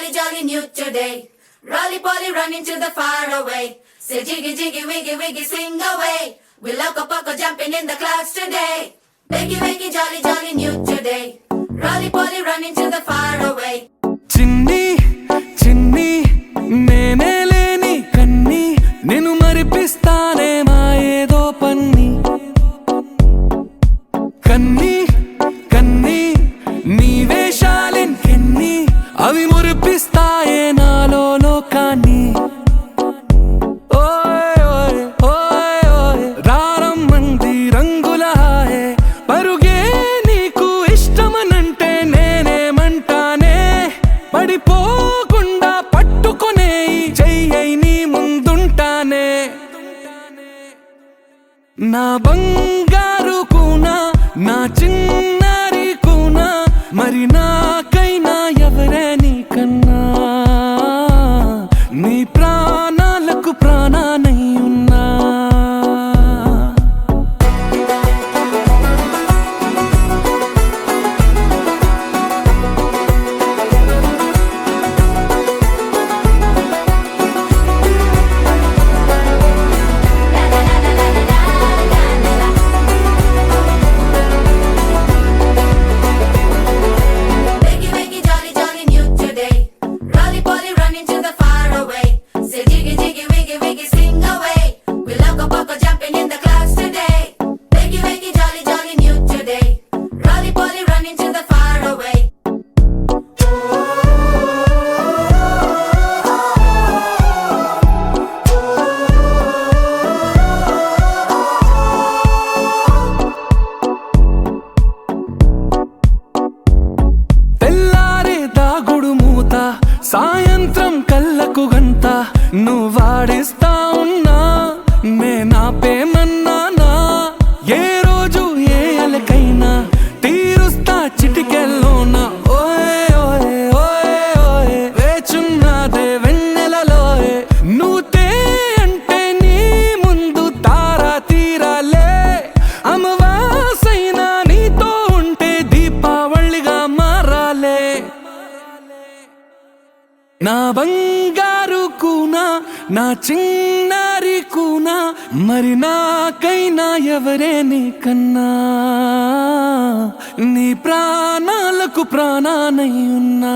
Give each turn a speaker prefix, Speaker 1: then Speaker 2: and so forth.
Speaker 1: jolly, jolly new today. Rolly poly running to the far away. Say jiggy, jiggy, wiggy, wiggy, sing away. We loco poco jumping in the clouds today. Wakey, wakey, jolly, jolly new today. Rolly poly running to the far away.
Speaker 2: చిన్ని చిన్ని నేనే లేని కన్ని నేను మరిపిస్తానే మా ఏదో పన్ని కన్ని కన్ని నీ వేషాలెన్ని అవి మురిపిస్తాయే నాలో లోకాన్ని ఓయ్ ఓయ్ ఓయ్ ఓయ్ రారమ్మంది రంగుల హాయే పరుగే నీకు ఇష్టమనంటే నేనేమంటానే పడిపోకుండా పట్టుకునే చెయ్యై నీ ముందుంటానే నా బంగారు కూనా నా చిన్నారి కూనా మరి నాకైనా ఎవరే నీకన్నా నీ ప్రాణాలకు ప్రాణానై ఉన్నా
Speaker 1: Wakey, wakey, jolly, jolly new today. Rolly poly running to the far away. Say jiggy, jiggy, wiggy, wiggy, sing away. We loco poco jumping in the clouds today. Wakey, wakey, jolly, jolly new today. Rolly poly running to the far away.
Speaker 2: తెల్లారే దాగుడు మూత సాయంత్రం కళ్ళకు గంట నువ్వాడిస్తా ఉన్నా నేనాపేమన్నానా ఏ రోజు ఏ అలకైనా తీరుస్తా చిటికెల్లోనా ఓయ్ ఓయ్ ఓయ్ ఓయ్ వేచున్నదే వెన్నెలలోయే నువ్వుతే అంటే నీ ముందు తారా తీరాలే అమవాసైనా నీతో ఉంటే దీపావళిగా మారాలే నా బంగారు కూనా నా చిన్నారి కూనా మరి నాకైనా ఎవరే నీకన్నా నీ ప్రాణాలకు ప్రాణానై ఉన్నా